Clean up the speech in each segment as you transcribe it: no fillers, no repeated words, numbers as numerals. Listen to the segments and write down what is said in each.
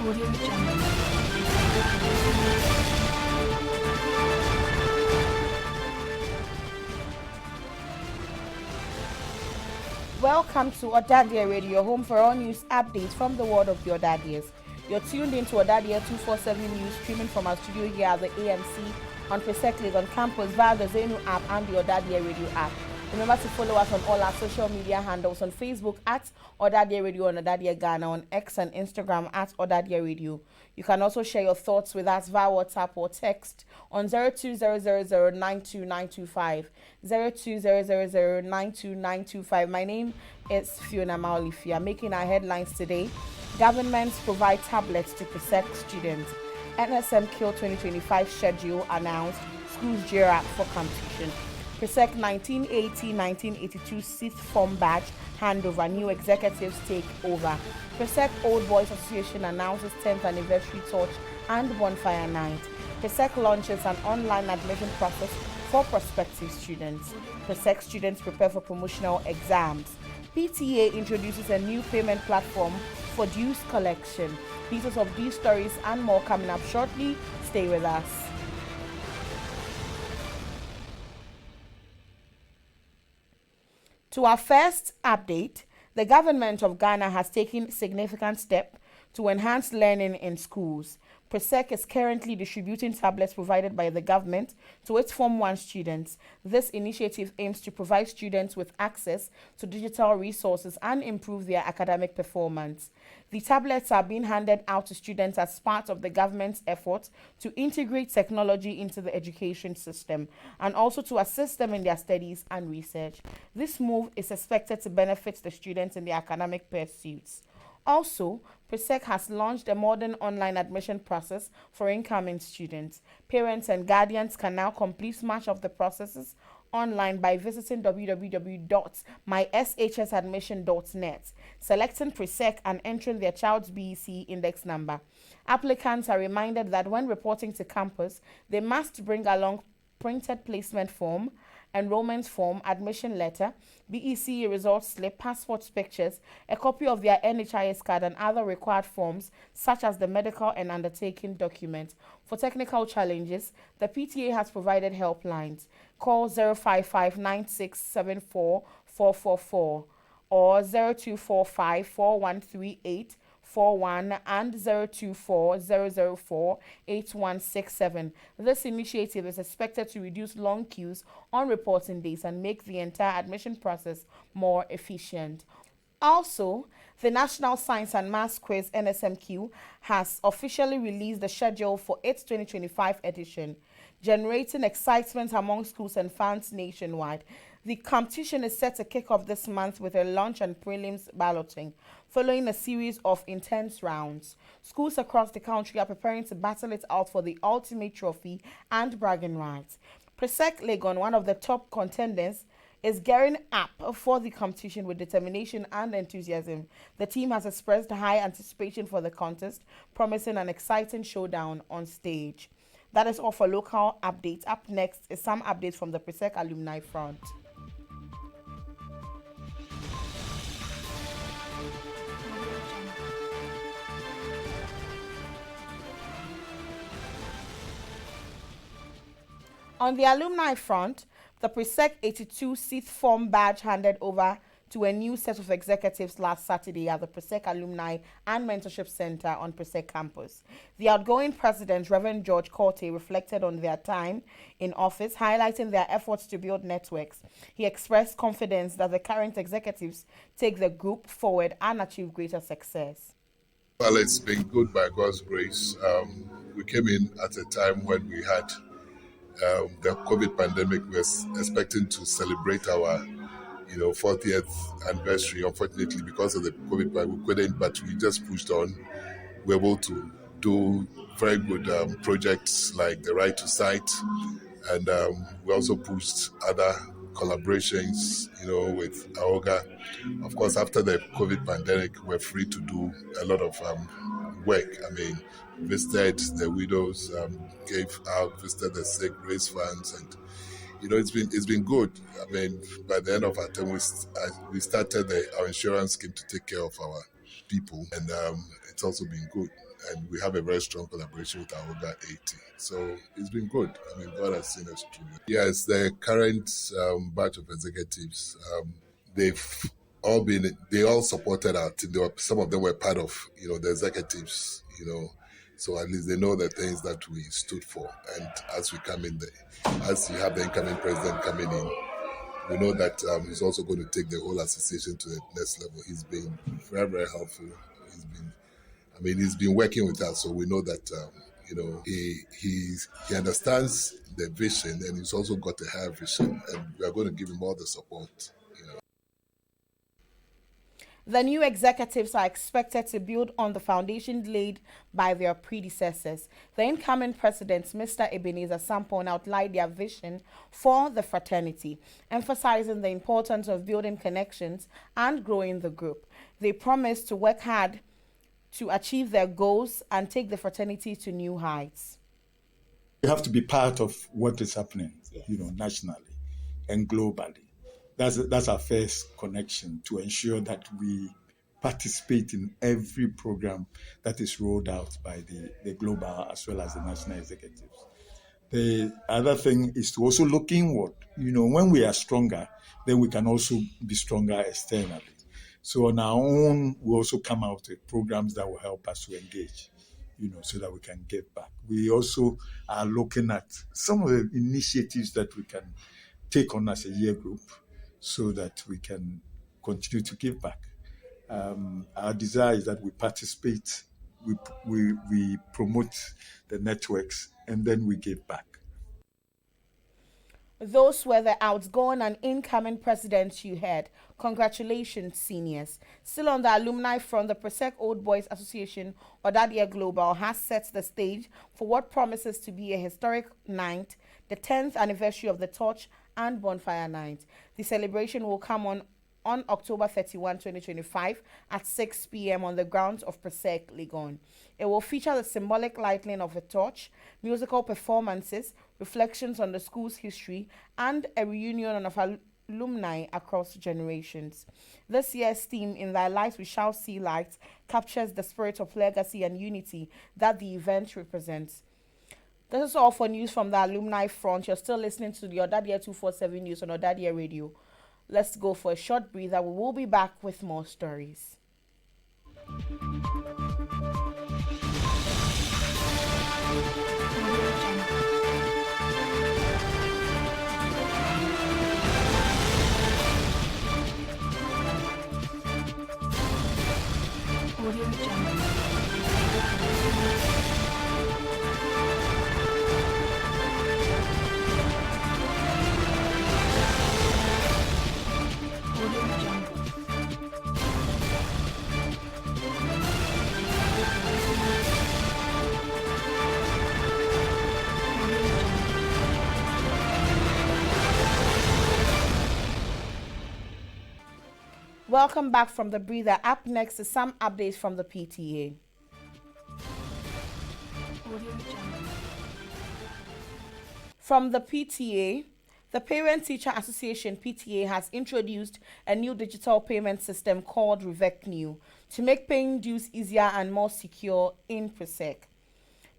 Audio Jungle. Welcome to Ɔdadeɛ Radio, your home for all news updates from the world of the Ɔdadeɛs. You're tuned into Ɔdadeɛ 247 News, streaming from our studio here at the AMC on Presec on campus via the Zenu app and the Ɔdadeɛ Radio app. Remember to follow us on all our social media handles on Facebook at Ɔdadeɛ Radio and Ɔdadeɛ Ghana, on X and Instagram at Ɔdadeɛ Radio. You can also share your thoughts with us via WhatsApp or text on 02000929225. 02000929225. My name is Fiona Maulifia. Making our headlines today: governments provide tablets to Presec students. NSMQ 2025 schedule announced. Schools gear up for competition. Presec 1980-1982 sixth form batch handover. New executives take over. Presec Old Boys Association announces 10th anniversary torch and bonfire night. Presec launches an online admission process for prospective students. Presec students prepare for promotional exams. PTA introduces a new payment platform for dues collection. Details of these stories and more coming up shortly. Stay with us. To our first update, the government of Ghana has taken significant steps to enhance learning in schools. Presec is currently distributing tablets provided by the government to its Form 1 students. This initiative aims to provide students with access to digital resources and improve their academic performance. The tablets are being handed out to students as part of the government's effort to integrate technology into the education system and also to assist them in their studies and research. This move is expected to benefit the students in their academic pursuits. Also, Presec has launched a modern online admission process for incoming students. Parents and guardians can now complete much of the processes online by visiting www.myshsadmission.net, selecting Presec and entering their child's BEC index number. Applicants are reminded that when reporting to campus, they must bring along printed placement form, enrollment form, admission letter, BEC results slip, passport pictures, a copy of their NHIS card, and other required forms such as the medical and undertaking document. For technical challenges, the PTA has provided helplines. Call 055 9674 444 or 0245 4138 41 and 024-004-8167. This initiative is expected to reduce long queues on reporting days and make the entire admission process more efficient. Also, the National Science and Maths Quiz NSMQ has officially released the schedule for its 2025 edition, generating excitement among schools and fans nationwide. The competition is set to kick off this month with a launch and prelims balloting, following a series of intense rounds. Schools across the country are preparing to battle it out for the ultimate trophy and bragging rights. Presec Legon, one of the top contenders, is gearing up for the competition with determination and enthusiasm. The team has expressed high anticipation for the contest, promising an exciting showdown on stage. That is all for local updates. Up next is some updates from the Presec alumni front. On the alumni front, the Presec 82 sixth form badge handed over to a new set of executives last Saturday at the Presec Alumni and Mentorship Center on Presec campus. The outgoing president, Reverend George Corte, reflected on their time in office, highlighting their efforts to build networks. He expressed confidence that the current executives take the group forward and achieve greater success. Well, it's been good by God's grace. We came in at a time when we had the COVID pandemic. We were expecting to celebrate our 40th anniversary. Unfortunately, because of the COVID, we couldn't, but we just pushed on. We were able to do very good projects like the Right to Sight, and we also pushed other collaborations, with AOGA. Of course, after the COVID pandemic, we're free to do a lot of work. I mean, visited the widows, visited the sick, raised funds, and it's been good. I mean, by the end of our term, we started our insurance scheme to take care of our people, and it's also been good. and we have a very strong collaboration with our Oga 80. So it's been good. I mean, God has seen us through. Yes, the current batch of executives, they've they all supported our team. Some of them were part of, the executives, so at least they know the things that we stood for. And as we come in as you have the incoming president coming in, we know that he's also going to take the whole association to the next level. He's been very, very helpful. He's been working with us, so we know that he understands the vision, and he's also got a higher vision, and we are going to give him all the support. The new executives are expected to build on the foundation laid by their predecessors. The incoming president, Mr. Ebenezer Sampon, outlined their vision for the fraternity, emphasizing the importance of building connections and growing the group. They promised to work hard to achieve their goals and take the fraternity to new heights. We have to be part of what is happening, nationally and globally. That's our first connection, to ensure that we participate in every program that is rolled out by the global as well as the national executives. The other thing is to also look inward. When we are stronger, then we can also be stronger externally. So on our own, we also come out with programs that will help us to engage, so that we can give back. We also are looking at some of the initiatives that we can take on as a year group, so that we can continue to give back. Our desire is that we participate, we promote the networks, and then we give back. Those were the outgoing and incoming presidents you heard. Congratulations, seniors. Still on the alumni front, the Presec Old Boys Association, Ɔdadeɛ Global, has set the stage for what promises to be a historic night, the 10th anniversary of the Torch and Bonfire Night. The celebration will come on October 31, 2025 at 6 p.m. on the grounds of Presec, Legon. It will feature the symbolic lighting of a torch, musical performances, reflections on the school's history, and a reunion of alumni across generations. This year's theme, In Thy Light We Shall See Light, captures the spirit of legacy and unity that the event represents. This is all for news from the alumni front. You're still listening to the Ɔdadeɛ 247 News on Ɔdadeɛ Radio. Let's go for a short breather. We will be back with more stories. Welcome back from the breather. Up next is some updates from the PTA. From the PTA, the Parent Teacher Association PTA has introduced a new digital payment system called RevecNew to make paying dues easier and more secure in Presec.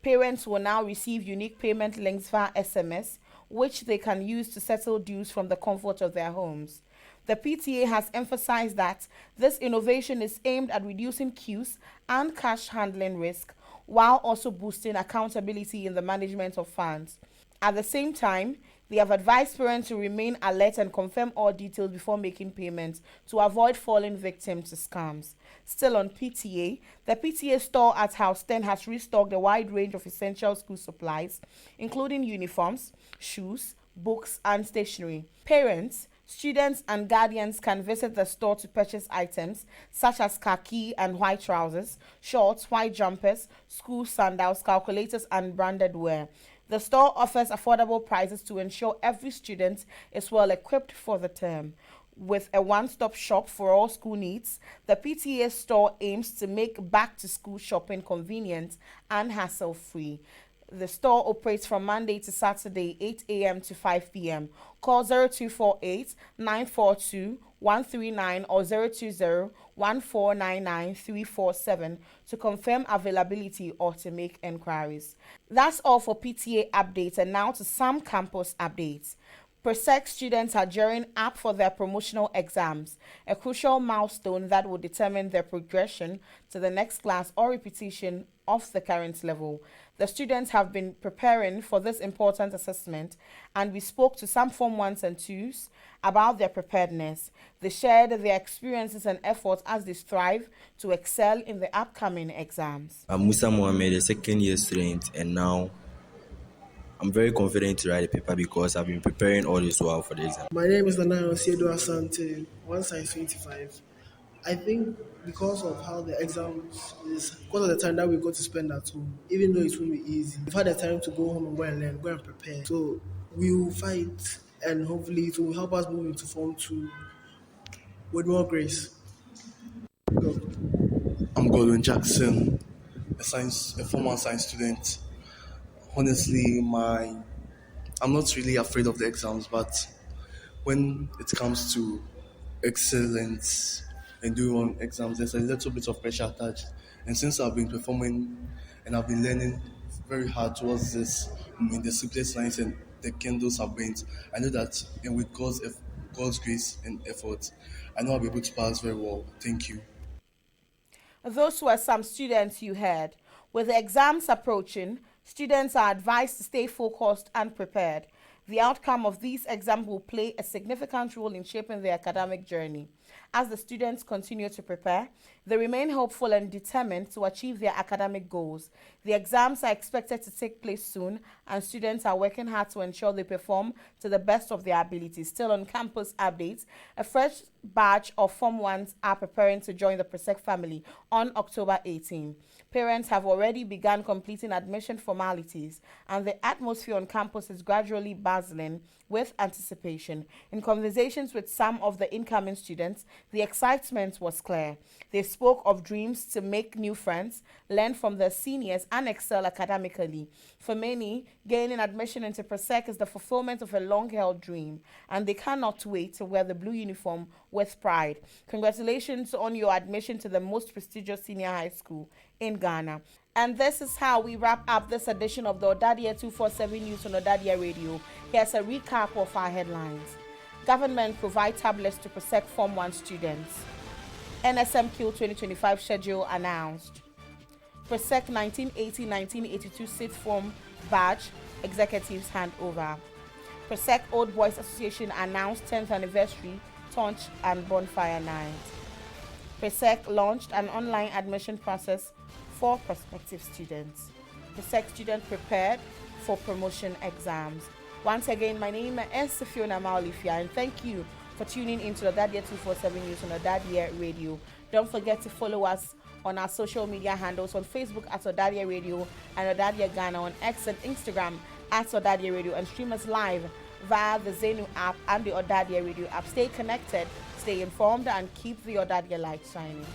Parents will now receive unique payment links via SMS, which they can use to settle dues from the comfort of their homes. The PTA has emphasized that this innovation is aimed at reducing queues and cash handling risk, while also boosting accountability in the management of funds. At the same time, they have advised parents to remain alert and confirm all details before making payments to avoid falling victim to scams. Still on PTA, the PTA store at House 10 has restocked a wide range of essential school supplies, including uniforms, shoes, books, and stationery. Parents, students, and guardians can visit the store to purchase items such as khaki and white trousers, shorts, white jumpers, school sandals, calculators, and branded wear. The store offers affordable prices to ensure every student is well equipped for the term. With a one-stop shop for all school needs, the PTA store aims to make back-to-school shopping convenient and hassle-free. The store operates from Monday to Saturday, 8 a.m. to 5 p.m. Call 0248 942 139 or 020 1499 347 to confirm availability or to make enquiries. That's all for PTA updates, and now to some campus updates. PROSEC students are gearing up for their promotional exams, a crucial milestone that will determine their progression to the next class or repetition of the current level. The students have been preparing for this important assessment, and we spoke to some Form 1s and 2s about their preparedness. They shared their experiences and efforts as they strive to excel in the upcoming exams. I'm Musa Mohammed, a second year student, and now I'm very confident to write the paper because I've been preparing all this while for the exam. My name is Nanayo Siedo Asante, 1 size 25. I think because of how the exams is, because of the time that we got to spend at home, even though it won't be easy, we've had the time to go home and go and learn, go and prepare. So we will fight, and hopefully it will help us move into Form 2 with more grace. I'm Gordon Jackson, a former science student. Honestly, I'm not really afraid of the exams, but when it comes to excellence and doing on exams, there's a little bit of pressure attached. And since I've been performing and I've been learning very hard towards this in the simplest lines and the candles have burnt, I know that, and with God's grace and effort, I know I'll be able to pass very well. Thank you. Those were some students you heard. With the exams approaching, students are advised to stay focused and prepared. The outcome of these exams will play a significant role in shaping their academic journey. As the students continue to prepare, they remain hopeful and determined to achieve their academic goals. The exams are expected to take place soon, and students are working hard to ensure they perform to the best of their abilities. Still on campus updates, a fresh batch of Form 1s are preparing to join the PROSEC family on October 18. Parents have already begun completing admission formalities, and the atmosphere on campus is gradually bustling with anticipation. In conversations with some of the incoming students, the excitement was clear. They spoke of dreams to make new friends, learn from their seniors, and excel academically. For many, gaining admission into PROSEC is the fulfillment of a long-held dream, and they cannot wait to wear the blue uniform with pride. Congratulations on your admission to the most prestigious senior high school in Ghana. And this is how we wrap up this edition of the Ɔdadeɛ 247 News on Ɔdadeɛ Radio. Here's a recap of our headlines. Government provide tablets to PROSEC Form 1 students. NSMQ 2025 schedule announced. PROSEC 1980-1982 sixth form badge executives handover. PROSEC Old Boys Association announced 10th anniversary Tunch and bonfire night. PROSEC launched an online admission process for prospective students. PROSEC students prepared for promotion exams. Once again, my name is Fiona Maulifia, and thank you for tuning into the Ɔdadeɛ 247 News on Ɔdadeɛ Radio. Don't forget to follow us on our social media handles on Facebook at Ɔdadeɛ Radio and Ɔdadeɛ Ghana, on X and Instagram at Ɔdadeɛ Radio, and stream us live via the Zenu app and the Ɔdadeɛ Radio app. Stay connected, stay informed, and keep the Ɔdadeɛ light shining.